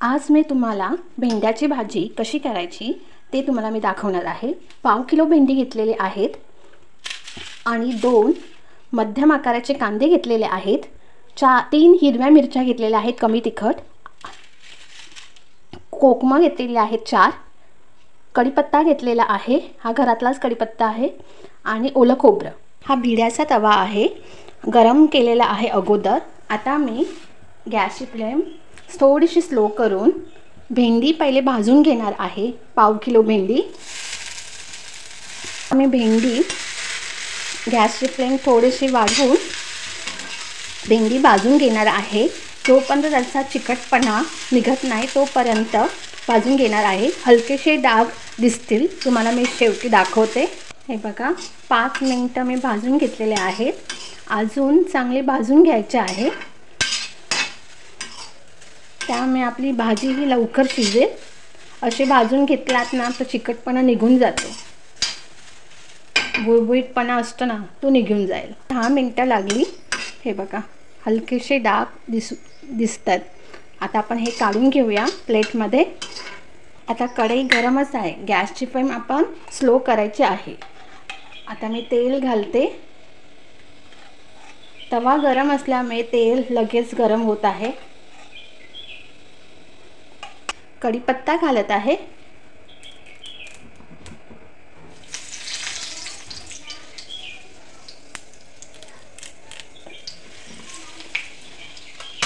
आज मी तुम्हाला भेंड्याची भाजी कशी करायची ते तुम्हाला मी दाखवणार आहे। पाव किलो भेंडी घेतलेले आहेत आणि 2 मध्यम आकाराचे कांदे घेतलेले आहेत। 3 हिरव्या मिरच्या घेतलेल्या आहेत कमी तिखट, कोकमा घेतलेले आहेत 4, कढीपत्ता घेतलेला आहे, हा घरातलाच कढीपत्ता आहे, आणि ओलं खोबरं। हा भिड्याचा तवा आहे, गरम केलेला आहे अगोदर। आता मी गॅसची फ्लेम थोडीशी स्लो करून भेंडी पहिले भाजून घेणार आहे। पाव किलो भेंडी, मी भेंडी गॅसची फ्लेम थोडीशी वाढवून भेंडी भाजून घेणार आहे। जोपर्यंत त्याचा चिकटपणा निघत नाही तोपर्यंत भाजून घेणार आहे। हलकेसे डाग दिसतील तुम्हाला मी शेवटी दाखवते। हे बघा 5 मिनिटं मी भाजून घेतलेले आहेत, अजून चांगले भाजून घ्यायचे आहे, त्यामुळे आपली भाजी ही लवकर शिजेल। असे भाजून घेतलात ना तर चिकटपणा निघून जातो, बुळबुळीतपणा असतो ना तो निघून जाईल। 10 मिनिटं लागली। हे बघा हलकेसे डाग दिसतात। आता आपण हे काढून घेऊया प्लेटमध्ये। आता कढई गरमच आहे, गॅसची फ्लेम आपण स्लो करायची आहे। आता मी तेल घालते। तवा गरम असल्यामुळे तेल लगेच गरम होत आहे। कढीपत्ता घालत आहे,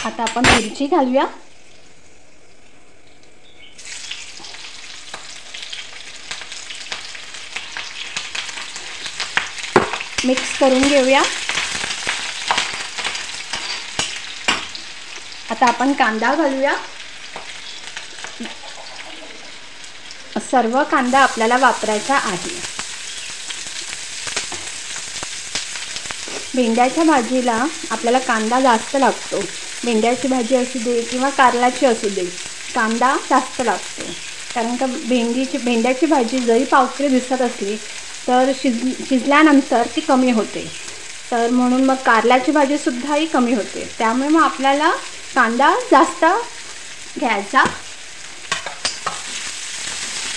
आता आपण मिरची घालूया। मिक्स करून घेऊया। आता आपण कांदा घालूया। सर्व कांदा आपल्याला वापरायचा आहे। भेंड्याच्या भाजीला आपल्याला कांदा जास्त लागतो। भेंड्याची भाजी असू दे किंवा कारल्याची असू दे, कांदा जास्त लागतो, कारण का भेंड्याची भाजी जरी पावकळी दिसत असली तर शिजल्यानंतर ती कमी होते, तर म्हणून मग कारल्याची भाजीसुद्धा ही कमी होते, त्यामुळे मग आपल्याला कांदा जास्त घ्यायचा।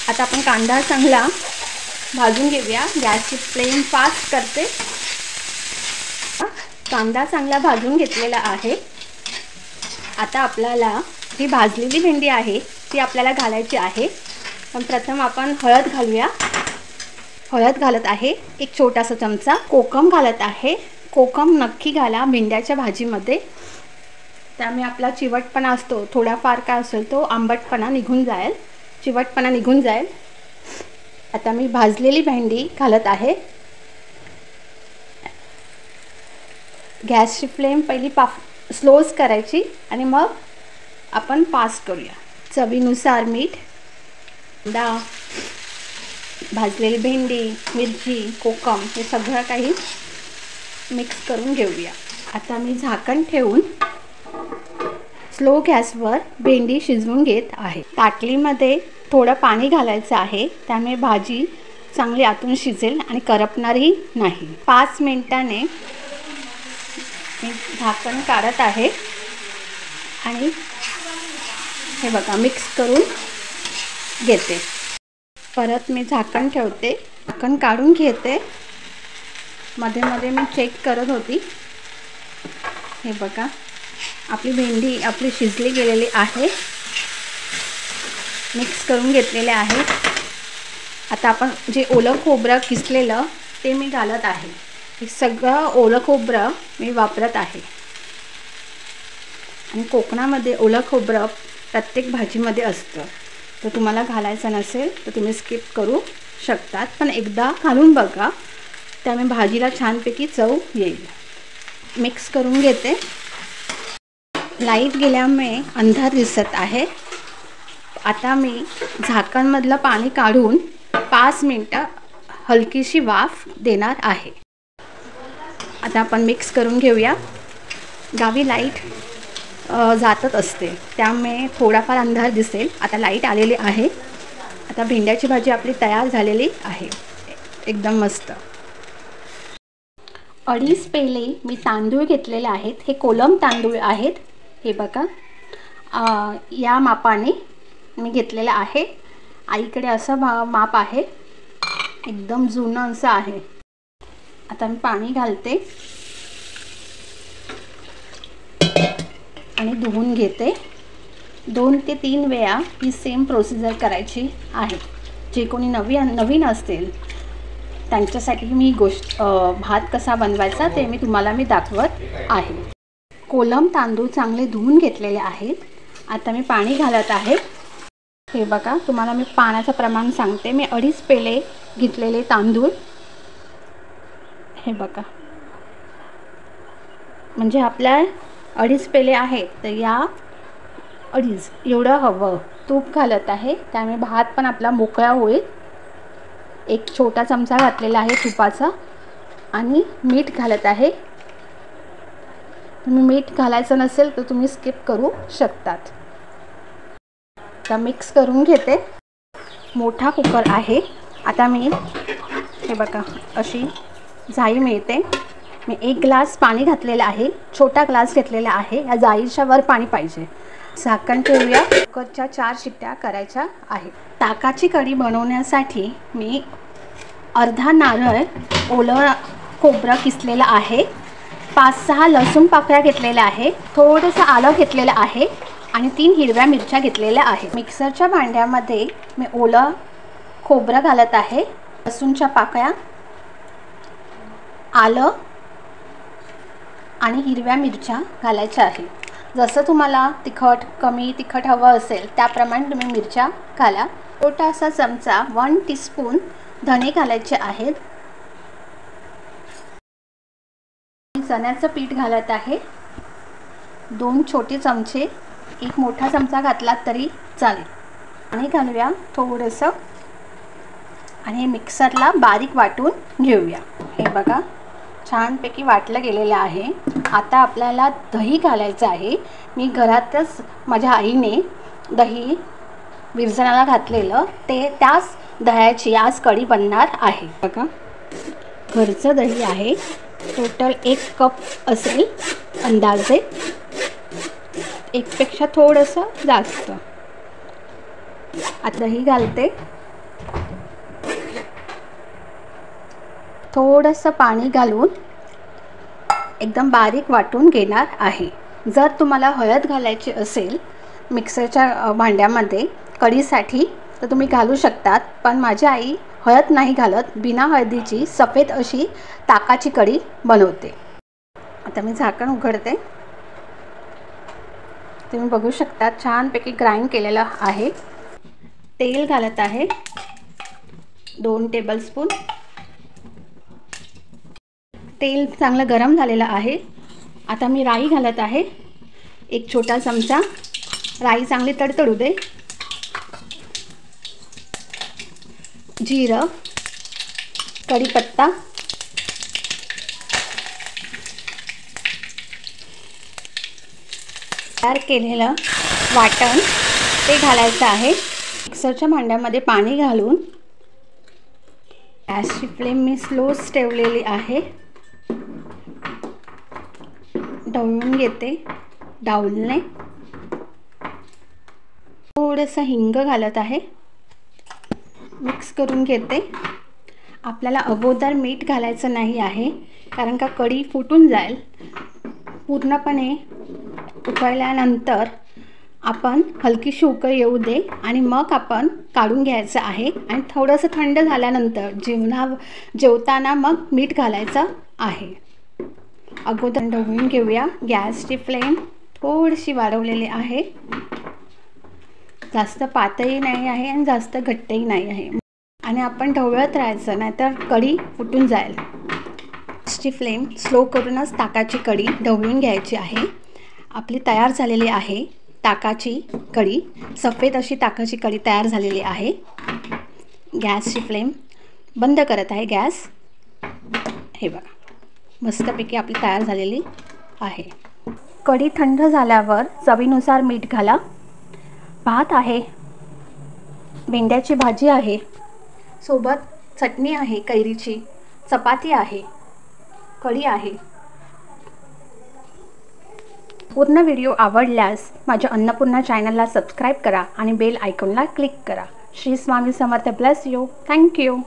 आता आपण कांदा चांगला भाजून घेऊया। गॅसची फ्लेम फास्ट करते। कांदा चांगला भाजून घेतलेला आहे। आता आपल्याला ही भाजलेली भेंडी आहे ती आपल्याला घालायची आहे, पण प्रथम आपण हळद घालूया। हळद घालत आहे 1 छोटासा चमचा। कोकम घालत आहे, कोकम नक्की घाला भेंड्याच्या भाजीमध्ये, त्यामुळे आपला चिवटपणा असतो थोडाफार काय असेल तो आंबटपणा निघून जाईल, चिवटपणा निघून जाईल। आता मी भाजलेली भेंडी घालत आहे। गॅसची फ्लेम पहिली स्लोच करायची आणि मग आपण फास्ट करूया। चवीनुसार मीठ, कांदा, भाजलेली भेंडी, मिरची, कोकम हे सगळं काही मिक्स करून घेऊया। आता मी झाकण ठेवून स्लो गॅसवर भेंडी शिजवून घेत आहे। ताटलीमध्ये थोडं पाणी घालायचं आहे, त्यामुळे भाजी चांगली आतून शिजेल आणि करपणारही नाही। 5 मिनिटांनी मी झाकण काढत आहे आणि हे बघा मिक्स करून घेते। परत मी झाकण ठेवते, झाकण काढून घेते। मध्ये मध्ये मी चेक करत होती। हे बघा आपली भेंडी शिजली गेलेली आहे, मिक्स करून घेतलेले आहे। आता आपण जे ओलं खोबरं किसलेलं ते मी घालत आहे। हे सगळं ओलं खोबरं मी वापरत आहे, आणि कोकणामध्ये ओलं खोबरं प्रत्येक भाजीमध्ये असतं, तर तुम्हाला घालायचं नसेल तर तुम्ही स्किप करू शकतात, पण एकदा घालून बघा, त्यामुळे भाजीला छानपैकी चव येईल। मिक्स करून घेते। लाईट गेल्यामुळे अंधार दिसत आहे। आता मी झाकणमधलं पाणी काढून 5 मिनिटं हलकीशी वाफ देणार आहे। आता आपण मिक्स करून घेऊया। गावी लाईट जातच असते, त्यामुळे थोडाफार अंधार दिसेल। आता लाईट आलेली आहे। आता भेंड्याची भाजी आपली तयार झालेली आहे, एकदम मस्त। 2.5 पेले मी तांदूळ घेतलेले आहेत, हे कोलम तांदूळ आहेत। हे बघा या मापाने मी घेतलेलं आहे. आईकडे असं माप आहे, एकदम जुनं असं आहे. आता मी पाणी घालते आणि धुवून घेते. 2 ते 3 वेळा ही सेम प्रोसिजर करायची आहे. जे कोणी नवीन असतील त्यांच्यासाठी मी भात कसा बनवायचा ते तुम्हाला दाखवत आहे. कोलम तांदूळ चांगले धुवून घेतलेले आहेत. आता मी पाणी घालत आहे. हे बघा, तुम्हाला मी पाण्याचं प्रमाण सांगते. मी 2.5 पेले घेतलेले तांदूळ. हे बघा, म्हणजे आपल्या 2.5 पेले आहेत, तर या 2.5 एवढं हवं तूप घालत आहे. त्यामुळे भात पण आपला मोकळा होईल. 1 छोटा चमचा घातलेला आहे तुपाचा आणि मीठ घालत आहे. तुम्ही मीठ घालायचं नसेल तर तुम्ही स्किप करू शकतात. आता मिक्स करून घेते. मोठा कुकर आहे. आता मी हे बघा अशी जाळी मिळते. मी 1 ग्लास पाणी घातलेलं आहे. छोटा ग्लास घेतलेला आहे. या जाळीच्या वर पाणी पाहिजे. झाकण ठेवूया. कुकरच्या 4 शिट्ट्या करायच्या आहेत. ताकाची कढी बनवण्यासाठी मी अर्धा नारळ ओलं खोबरं किसलेलं आहे. 5-6 लसूण पाकळ्या घेतलेल्या आहे. थोडंसं आलं घेतलेलं आहे आणि 3 हिरव्या मिरच्या घेतलेल्या आहेत. मिक्सरच्या भांड्यामध्ये मी ओलं खोबरं घालत आहे. लसूणच्या पाकळ्या, आलं आणि हिरव्या मिरच्या घालायच्या आहे. जसं तुम्हाला कमी तिखट हवं असेल त्याप्रमाणे तुम्ही मिरच्या घाला. छोटासा चमचा 1 टीस्पून धणे घालायचे आहेत. चण्याचं पीठ घालत आहे. 2 छोटे चमचे, 1 मोठा चमचा घातला तरी चालेल. आणि घालूया थोडंसं आणि मिक्सरला बारीक वाटून घेऊया. हे बघा, छानपैकी वाटलं गेलेलं आहे. आता आपल्याला दही घालायचं आहे. मी घरातच माझ्या आईने दही विरजणाला घातलेलं, त्याच दह्याची आज कढी बनणार आहे. बघा, घरचं दही आहे. टोटल 1 कप असेल अंदाजे, 1 पेक्षा थोडंसं जास्त. आता दही घालते. थोडंसं पाणी घालून एकदम बारीक वाटून घेणार आहे. जर तुम्हाला हळद घालायची असेल मिक्सरच्या भांड्यामध्ये कढीसाठी तर तुम्ही घालू शकतात, पण माझी आई हळद नाही घालत. बिना हळदीची सफेद अशी ताकाची कढी बनवते. आता मी झाकण उघडते. तुम्ही बघू शकता छानपैकी ग्राइंड केलेलं आहे. तेल घालत आहे 2 टेबलस्पून. तेल चांगलं गरम झालेलं आहे. आता मी राई घालत आहे 1 छोटा चमचा. राई चांगली तडतडू दे. जिरं, कढीपत्ता, तयार केलेलं वाटण ते घालायचं आहे. मिक्सरच्या भांड्यामध्ये पाणी घालून गॅसची फ्लेम मी स्लोच ठेवलेली आहे. ढवळून घेते डाऊलने. थोडंसं हिंग घालत आहे. मिक्स करून घेते. आपल्याला अगोदर मीठ घालायचं नाही आहे, कारण का कढी फुटून जाईल. पूर्णपणे उकळल्यानंतर आपण हलकीशी उकळ येऊ दे आणि मग आपण काढून घ्यायचं आहे. आणि थोडंसं थंड झाल्यानंतर जेवताना मग मीठ घालायचं आहे. अगोदर ढवळून घेऊया. गॅसची फ्लेम थोडीशी वाढवलेली आहे. जास्त पातळही नाही आहे आणि जास्त घट्टही नाही आहे. आणि आपण ढवळत राहायचं, नाहीतर कढी फुटून जाईल. गॅसची फ्लेम स्लो करूनच ताकाची कढी ढवळून घ्यायची आहे. आपली तयार झालेली आहे ताकाची कढी. सफेद अशी ताकाची कढी तयार झालेली आहे. गॅसची फ्लेम बंद करत आहे गॅस. हे बघा, मस्तपैकी आपली तयार झालेली आहे. कढी थंड झाल्यावर चवीनुसार मीठ घाला. भात आहे, भेंड्याची भाजी आहे, सोबत चटणी आहे कैरीची, चपाती आहे, कढी आहे. संपूर्ण व्हिडिओ आवडल्यास माझ्या अन्नपूर्णा चॅनलला सबस्क्राईब करा आणि बेल आयकॉनला क्लिक करा. Shri Swami Samarth. Bless you. Thank you.